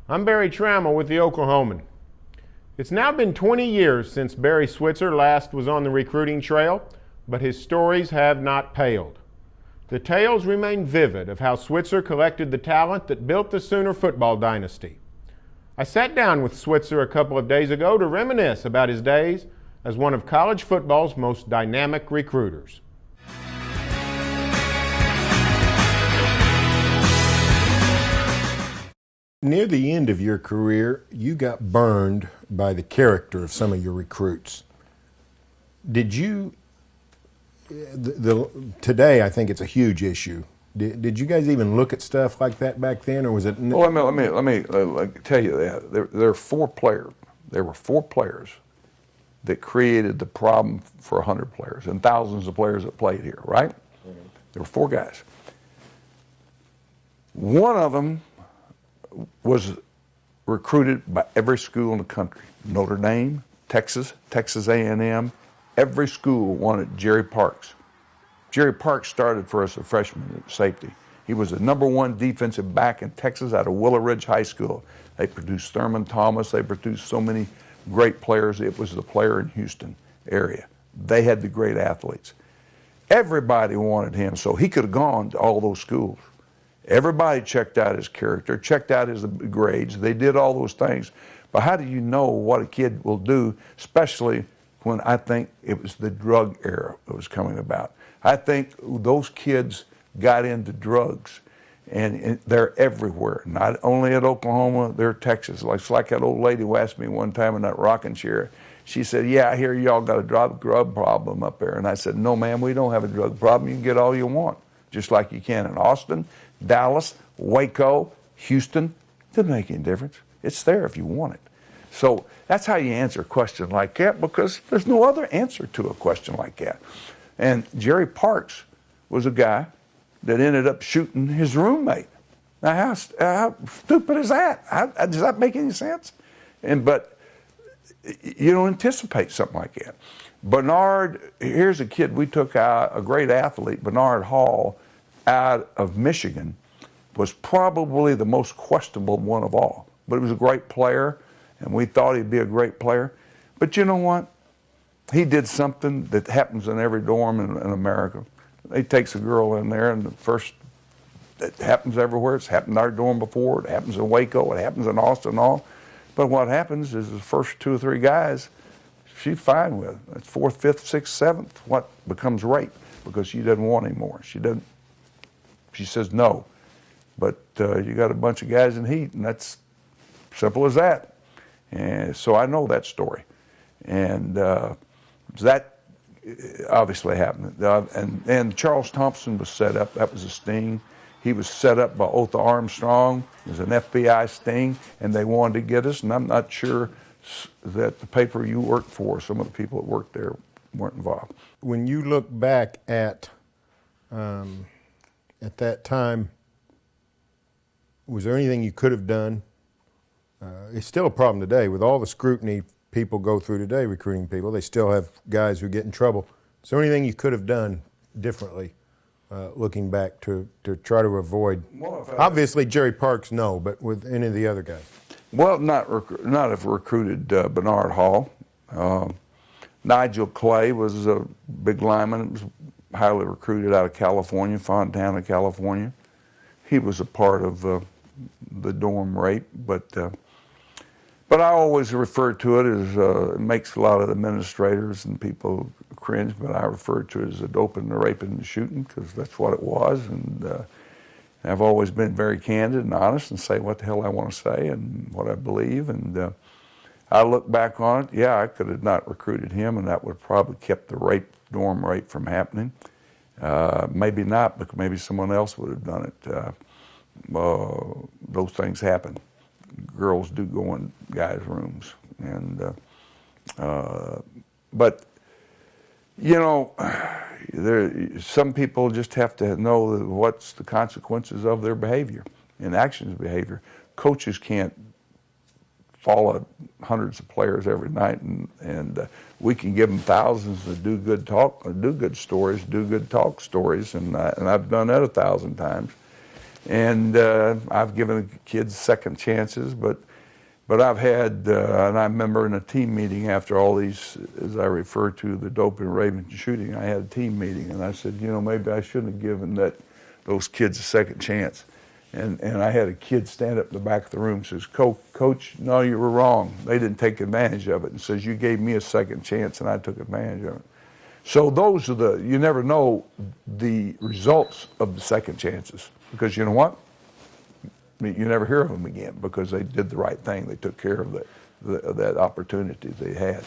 I'm Berry Tramel with the Oklahoman. It's now been 20 years since Berry Switzer last was on the recruiting trail, but his stories have not paled. The tales remain vivid of how Switzer collected the talent that built the Sooner football dynasty. I sat down with Switzer a couple of days ago to reminisce about his days as one of college football's most dynamic recruiters. Near the end of your career, you got burned by the character of some of your recruits. Did you, today I think it's a huge issue. Did you guys even look at stuff like that back then, or was it? Well, let me tell you that there were four players that created the problem for 100 players and thousands of players that played here, right? Mm-hmm. There were four guys. One of them was recruited by every school in the country. Notre Dame, Texas A&M, every school wanted Jerry Parks. Jerry Parks started for us a freshman at safety. He was the #1 defensive back in Texas out of Willow Ridge High School. They produced Thurman Thomas. They produced so many great players. It was the player in Houston area. They had the great athletes. Everybody wanted him, so he could have gone to all those schools. Everybody checked out his character, checked out his grades. They did all those things. But how do you know what a kid will do, especially when I think it was the drug era that was coming about? I think those kids got into drugs, and they're everywhere. Not only at Oklahoma, they're Texas. Like that old lady who asked me one time in that rocking chair. She said, "Yeah, I hear y'all got a drug problem up there." And I said, "No, ma'am, we don't have a drug problem. You can get all you want, just like you can in Austin, Dallas, Waco, Houston." Doesn't make any difference. It's there if you want it. So that's how you answer a question like that, because there's no other answer to a question like that. And Jerry Parks was a guy that ended up shooting his roommate. Now, how stupid is that? Does that make any sense? But you don't anticipate something like that. Bernard, here's a kid we took out, a great athlete, Bernard Hall, out of Michigan, was probably the most questionable one of all. But he was a great player, and we thought he'd be a great player. But you know what? He did something that happens in every dorm in America. He takes a girl in there, and it happens everywhere. It's happened in our dorm before. It happens in Waco. It happens in Austin and all. But what happens is the first 2 or 3 guys, she's fine with. It's 4th, 5th, 6th, 7th. What becomes rape? Because she doesn't want anymore. She says no. But you got a bunch of guys in heat, and that's simple as that. And so I know that story. And that obviously happened. And Charles Thompson was set up. That was a sting. He was set up by Otha Armstrong. It was an FBI sting, and they wanted to get us. And I'm not sure that the paper you worked for, some of the people that worked there weren't involved. When you look back at that time, was there anything you could have done? It's still a problem today with all the scrutiny people go through today recruiting people. They still have guys who get in trouble. Is there anything you could have done differently looking back to try to avoid? Obviously, Jerry Parks, no, but with any of the other guys? Well, not have recruited Bernard Hall. Nigel Clay was a big lineman. Was highly recruited out of California, Fontana, California. He was a part of the dorm rape, but I always refer to it as it makes a lot of administrators and people cringe, but I refer to it as the doping, the raping, and the shooting, because that's what it was. And I've always been very candid and honest and say what the hell I want to say and what I believe. And I look back on it, yeah, I could have not recruited him, and that would have probably kept the dorm rape from happening. Maybe not, but maybe someone else would have done it. Those things happen. Girls do go in guys' rooms, and but you know, some people just have to know what's the consequences of their behavior and actions of behavior. Coaches can't follow hundreds of players every night, and we can give them thousands to do good talk, or do good stories, do good talk stories, and I've done that 1,000 times. And I've given kids second chances, but I've had, and I remember in a team meeting after all these, as I refer to the dope and Raven shooting, I had a team meeting, and I said, you know, maybe I shouldn't have given those kids a second chance. And I had a kid stand up in the back of the room and says, Coach, no, you were wrong. They didn't take advantage of it. And says, you gave me a second chance, and I took advantage of it. So those are you never know the results of the second chances, because you know what? You never hear of them again because they did the right thing. They took care of that opportunity they had.